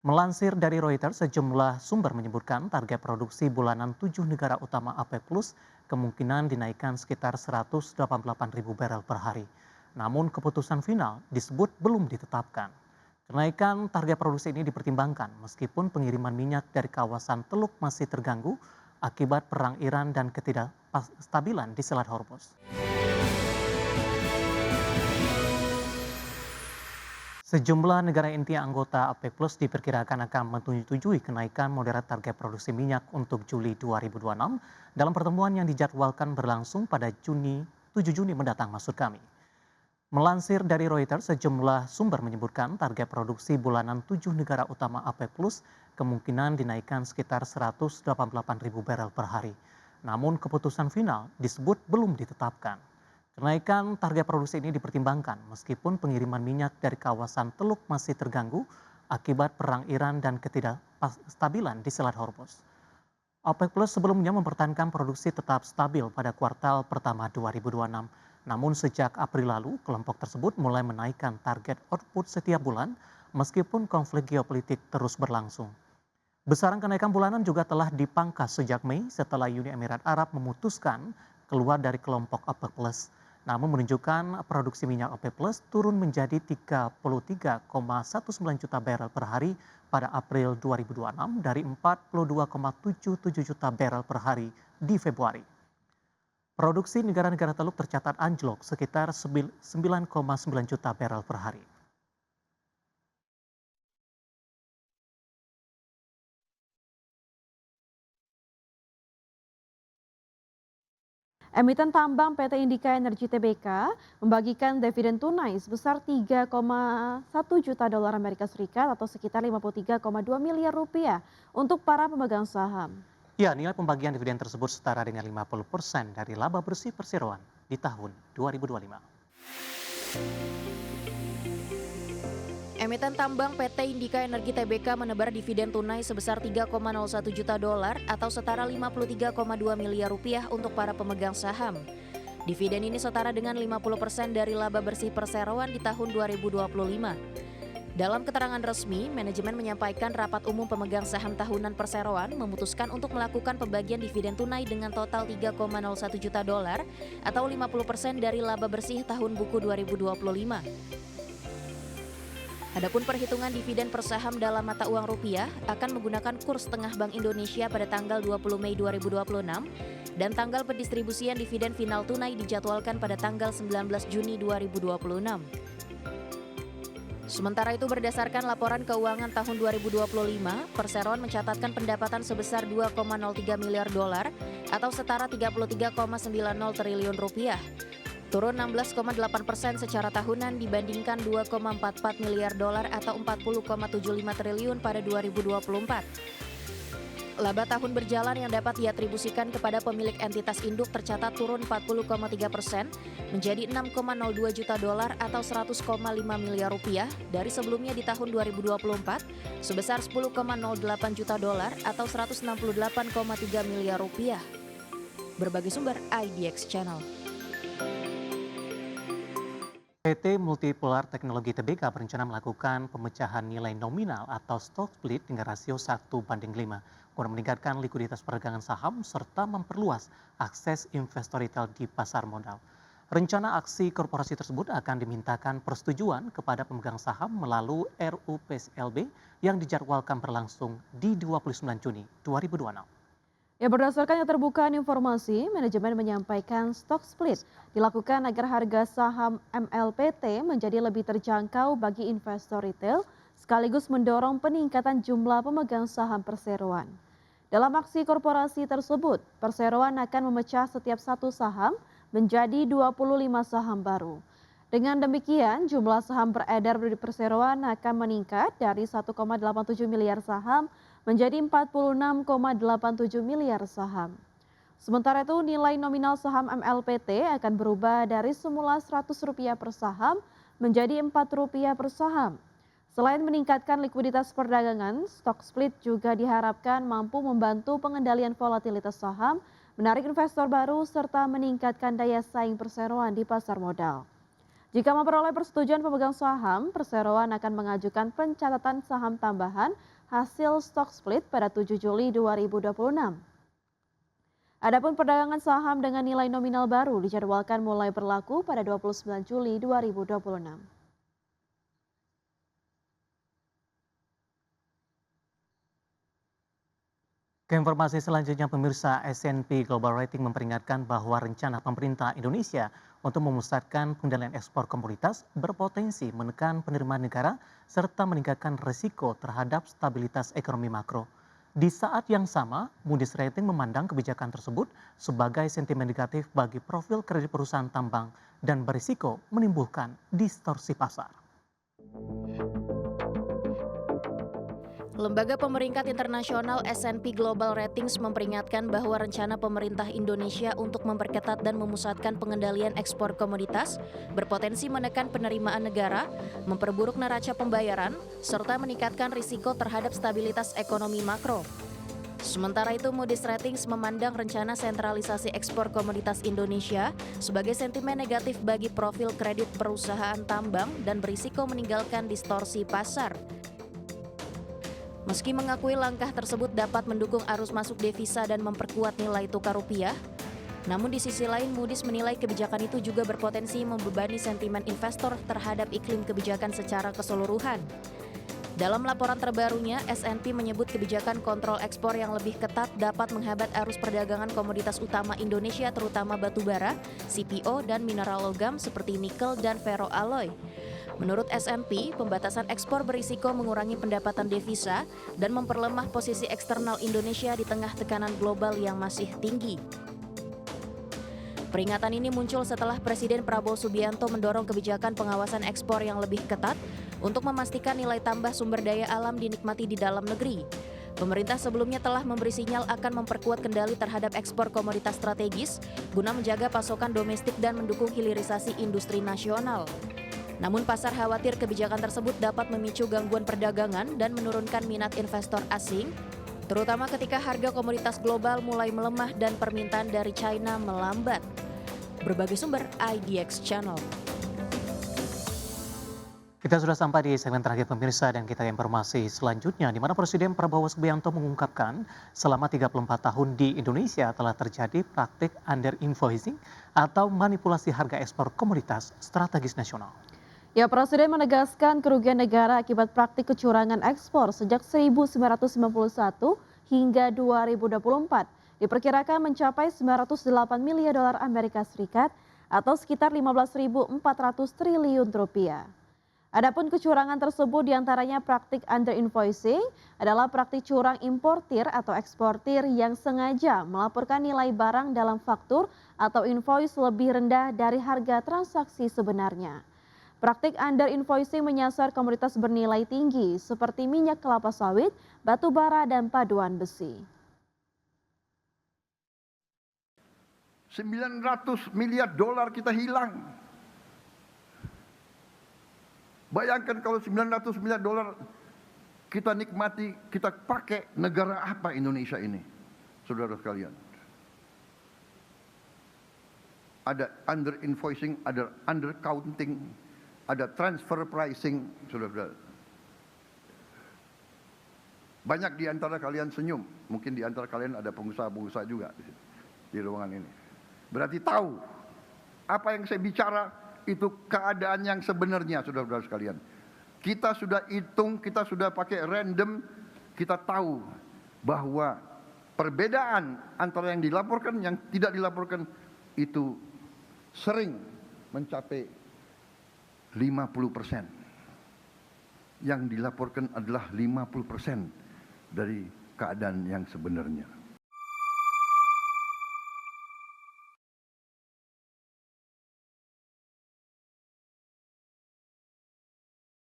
Melansir dari Reuters, sejumlah sumber menyebutkan target produksi bulanan 7 negara utama APEC Plus kemungkinan dinaikkan sekitar 188.000 barel per hari. Namun keputusan final disebut belum ditetapkan. Kenaikan target produksi ini dipertimbangkan meskipun pengiriman minyak dari kawasan Teluk masih terganggu akibat perang Iran dan ketidakstabilan di Selat Hormuz. Sejumlah negara inti anggota APEC Plus diperkirakan akan menyetujui kenaikan moderat target produksi minyak untuk Juli 2026 dalam pertemuan yang dijadwalkan berlangsung pada 7 Juni mendatang maksud kami. Melansir dari Reuters, sejumlah sumber menyebutkan target produksi bulanan 7 negara utama APEC Plus kemungkinan dinaikkan sekitar 188.000 barel per hari. Namun keputusan final disebut belum ditetapkan. Kenaikan target produksi ini dipertimbangkan meskipun pengiriman minyak dari kawasan Teluk masih terganggu akibat perang Iran dan ketidakstabilan di Selat Hormuz. OPEC Plus sebelumnya mempertahankan produksi tetap stabil pada kuartal pertama 2026. Namun sejak April lalu, kelompok tersebut mulai menaikkan target output setiap bulan meskipun konflik geopolitik terus berlangsung. Besaran kenaikan bulanan juga telah dipangkas sejak Mei setelah Uni Emirat Arab memutuskan keluar dari kelompok OPEC Plus. Namun menunjukkan produksi minyak OPEC Plus turun menjadi 33,19 juta barel per hari pada April 2026 dari 42,77 juta barel per hari di Februari. Produksi negara-negara Teluk tercatat anjlok sekitar 9,9 juta barel per hari. Emiten tambang PT Indika Energi Tbk membagikan dividen tunai sebesar 3,1 juta dolar Amerika Serikat atau sekitar 53,2 miliar rupiah untuk para pemegang saham. Ya, nilai pembagian dividen tersebut setara dengan 50% dari laba bersih perseroan di tahun 2025. Emiten tambang PT Indika Energi Tbk menebar dividen tunai sebesar 3,01 juta dolar atau setara 53,2 miliar rupiah untuk para pemegang saham. Dividen ini setara dengan 50% dari laba bersih perseroan di tahun 2025. Dalam keterangan resmi, manajemen menyampaikan rapat umum pemegang saham tahunan perseroan memutuskan untuk melakukan pembagian dividen tunai dengan total 3,01 juta dolar atau 50% dari laba bersih tahun buku 2025. Adapun perhitungan dividen per saham dalam mata uang rupiah akan menggunakan kurs tengah Bank Indonesia pada tanggal 20 Mei 2026 dan tanggal pendistribusian dividen final tunai dijadwalkan pada tanggal 19 Juni 2026. Sementara itu berdasarkan laporan keuangan tahun 2025, Perseroan mencatatkan pendapatan sebesar 2,03 miliar dolar atau setara 33,90 triliun rupiah. Turun 16,8% secara tahunan dibandingkan 2,44 miliar dolar atau 40,75 triliun pada 2024. Laba tahun berjalan yang dapat diatribusikan kepada pemilik entitas induk tercatat turun 40,3% menjadi 6,02 juta dolar atau 100,5 miliar rupiah dari sebelumnya di tahun 2024 sebesar 10,08 juta dolar atau 168,3 miliar rupiah. Berbagai sumber IDX Channel. PT Multipolar Teknologi Tbk berencana melakukan pemecahan nilai nominal atau stock split dengan rasio 1:5 guna meningkatkan likuiditas perdagangan saham serta memperluas akses investor retail di pasar modal. Rencana aksi korporasi tersebut akan dimintakan persetujuan kepada pemegang saham melalui RUPSLB yang dijadwalkan berlangsung di 29 Juni 2026. Ya, berdasarkan keterbukaan informasi, manajemen menyampaikan stock split dilakukan agar harga saham MLPT menjadi lebih terjangkau bagi investor retail, sekaligus mendorong peningkatan jumlah pemegang saham perseroan. Dalam aksi korporasi tersebut, perseroan akan memecah setiap satu saham menjadi 25 saham baru. Dengan demikian, jumlah saham beredar di perseroan akan meningkat dari 1,87 miliar saham menjadi 46,87 miliar saham. Sementara itu, nilai nominal saham MLPT akan berubah dari semula Rp100 per saham menjadi Rp4 per saham. Selain meningkatkan likuiditas perdagangan, stock split juga diharapkan mampu membantu pengendalian volatilitas saham, menarik investor baru, serta meningkatkan daya saing perseroan di pasar modal. Jika memperoleh persetujuan pemegang saham, perseroan akan mengajukan pencatatan saham tambahan hasil stock split pada 7 Juli 2026. Adapun perdagangan saham dengan nilai nominal baru dijadwalkan mulai berlaku pada 29 Juli 2026. Ke informasi selanjutnya, pemirsa, S&P Global Rating memperingatkan bahwa rencana pemerintah Indonesia untuk memusatkan pengendalian ekspor komoditas berpotensi menekan penerimaan negara serta meningkatkan risiko terhadap stabilitas ekonomi makro. Di saat yang sama, Moody's Rating memandang kebijakan tersebut sebagai sentimen negatif bagi profil kredit perusahaan tambang dan berisiko menimbulkan distorsi pasar. Lembaga pemeringkat internasional S&P Global Ratings memperingatkan bahwa rencana pemerintah Indonesia untuk memperketat dan memusatkan pengendalian ekspor komoditas berpotensi menekan penerimaan negara, memperburuk neraca pembayaran, serta meningkatkan risiko terhadap stabilitas ekonomi makro. Sementara itu, Moody's Ratings memandang rencana sentralisasi ekspor komoditas Indonesia sebagai sentimen negatif bagi profil kredit perusahaan tambang dan berisiko meninggalkan distorsi pasar. Meski mengakui langkah tersebut dapat mendukung arus masuk devisa dan memperkuat nilai tukar rupiah, namun di sisi lain Moody's menilai kebijakan itu juga berpotensi membebani sentimen investor terhadap iklim kebijakan secara keseluruhan. Dalam laporan terbarunya, S&P menyebut kebijakan kontrol ekspor yang lebih ketat dapat menghambat arus perdagangan komoditas utama Indonesia terutama batu bara, CPO, dan mineral logam seperti nikel dan ferroalloy. Menurut S&P, pembatasan ekspor berisiko mengurangi pendapatan devisa dan memperlemah posisi eksternal Indonesia di tengah tekanan global yang masih tinggi. Peringatan ini muncul setelah Presiden Prabowo Subianto mendorong kebijakan pengawasan ekspor yang lebih ketat untuk memastikan nilai tambah sumber daya alam dinikmati di dalam negeri. Pemerintah sebelumnya telah memberi sinyal akan memperkuat kendali terhadap ekspor komoditas strategis guna menjaga pasokan domestik dan mendukung hilirisasi industri nasional. Namun pasar khawatir kebijakan tersebut dapat memicu gangguan perdagangan dan menurunkan minat investor asing, terutama ketika harga komoditas global mulai melemah dan permintaan dari China melambat. Berbagai sumber IDX Channel. Kita sudah sampai di segmen terakhir pemirsa dan kita ke informasi selanjutnya di mana Presiden Prabowo Subianto mengungkapkan selama 34 tahun di Indonesia telah terjadi praktik under invoicing atau manipulasi harga ekspor komoditas strategis nasional. Ya, Presiden menegaskan kerugian negara akibat praktik kecurangan ekspor sejak 1991 hingga 2024 diperkirakan mencapai 908 miliar dolar Amerika Serikat atau sekitar 15.400 triliun rupiah. Adapun kecurangan tersebut diantaranya praktik under invoicing adalah praktik curang importir atau eksportir yang sengaja melaporkan nilai barang dalam faktur atau invoice lebih rendah dari harga transaksi sebenarnya. Praktik under invoicing menyasar komoditas bernilai tinggi seperti minyak kelapa sawit, batu bara, dan paduan besi. 900 miliar dolar kita hilang. Bayangkan kalau 900 miliar dolar kita nikmati, kita pakai, negara apa Indonesia ini? Saudara sekalian. Ada under invoicing, ada under counting, ada transfer pricing, saudara. Banyak di antara kalian senyum, mungkin di antara kalian ada pengusaha-pengusaha juga di ruangan ini. Berarti tahu apa yang saya bicara itu keadaan yang sebenarnya, saudara-saudara sekalian. Kita sudah hitung, kita sudah pakai random, kita tahu bahwa perbedaan antara yang dilaporkan, yang tidak dilaporkan itu sering mencapai 50%. Yang dilaporkan adalah 50% dari keadaan yang sebenarnya.